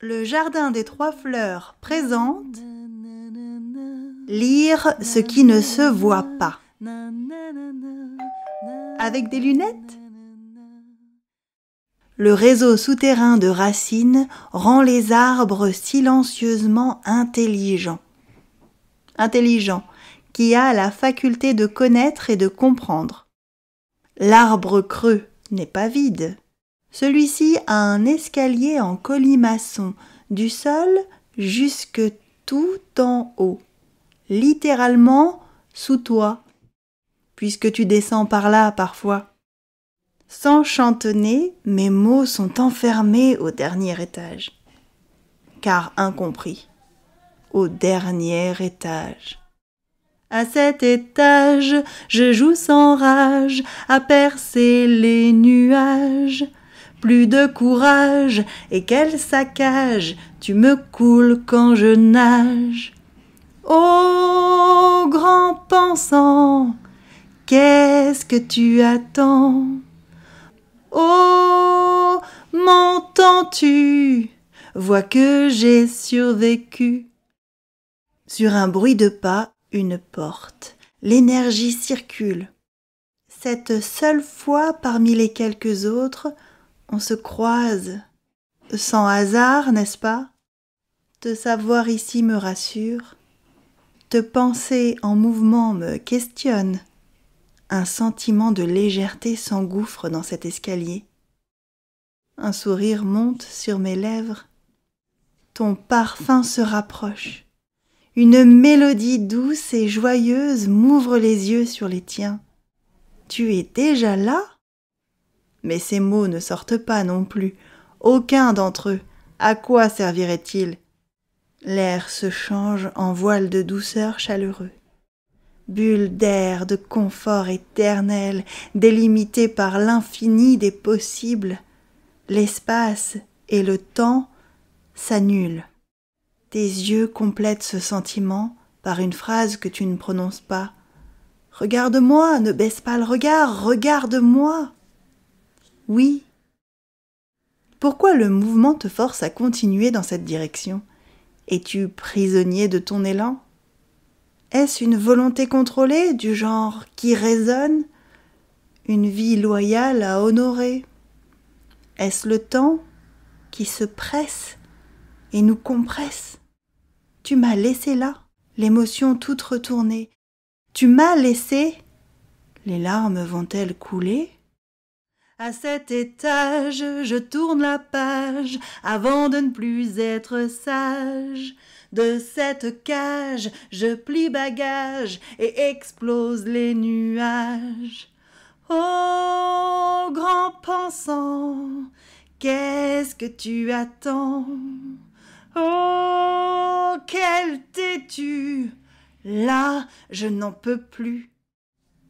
Le Jardin des Trois Fleurs présente Lire ce qui ne se voit pas. Avec des lunettes? Le réseau souterrain de racines rend les arbres silencieusement intelligents. Intelligent, qui a la faculté de connaître et de comprendre. L'arbre creux n'est pas vide. Celui-ci a un escalier en colimaçon, du sol jusque tout en haut, littéralement sous toi, puisque tu descends par là parfois. Sans chantonner, mes mots sont enfermés au dernier étage, car incompris, au dernier étage. À cet étage, je joue sans rage à percer les nuages. Plus de courage, et quel saccage, tu me coules quand je nage. Ô grand pensant, qu'est-ce que tu attends? Oh, m'entends-tu? Vois que j'ai survécu. Sur un bruit de pas, une porte. L'énergie circule. Cette seule fois parmi les quelques autres, on se croise. Sans hasard, n'est-ce pas? Te savoir ici me rassure. Te penser en mouvement me questionne. Un sentiment de légèreté s'engouffre dans cet escalier. Un sourire monte sur mes lèvres. Ton parfum se rapproche. Une mélodie douce et joyeuse m'ouvre les yeux sur les tiens. Tu es déjà là? Mais ces mots ne sortent pas non plus. Aucun d'entre eux. À quoi servirait-il? L'air se change en voile de douceur chaleureux. Bulle d'air, de confort éternel, délimité par l'infini des possibles. L'espace et le temps s'annulent. Tes yeux complètent ce sentiment par une phrase que tu ne prononces pas. Regarde-moi, ne baisse pas le regard, regarde-moi. Oui. Pourquoi le mouvement te force à continuer dans cette direction? Es-tu prisonnier de ton élan? Est-ce une volonté contrôlée, du genre qui résonne? Une vie loyale à honorer? Est-ce le temps qui se presse et nous compresse? Tu m'as laissé là, l'émotion toute retournée. Tu m'as laissé. Les larmes vont-elles couler? À cet étage, je tourne la page avant de ne plus être sage. De cette cage, je plie bagage et explose les nuages. Oh, grand pensant, qu'est-ce que tu attends? Oh, quel têtu! Là, je n'en peux plus.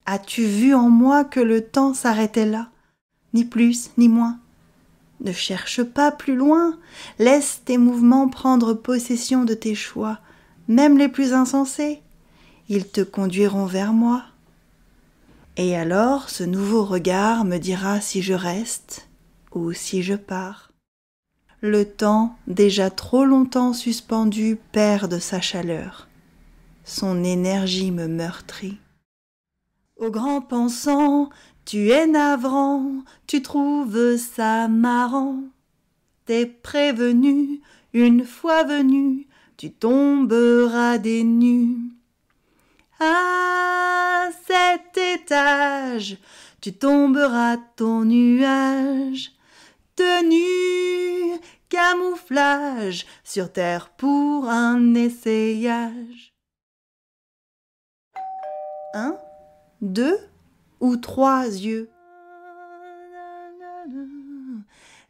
As-tu vu en moi que le temps s'arrêtait là? Ni plus, ni moins. Ne cherche pas plus loin. Laisse tes mouvements prendre possession de tes choix, même les plus insensés. Ils te conduiront vers moi. Et alors, ce nouveau regard me dira si je reste ou si je pars. Le temps, déjà trop longtemps suspendu, perd de sa chaleur. Son énergie me meurtrit. Ô grand pensant, tu es navrant, tu trouves ça marrant. T'es prévenu, une fois venu, tu tomberas des nues. À cet étage, tu tomberas ton nuage. Tenue, camouflage, sur terre pour un essayage. 1, 2 ou 3 yeux.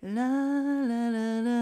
La la la la.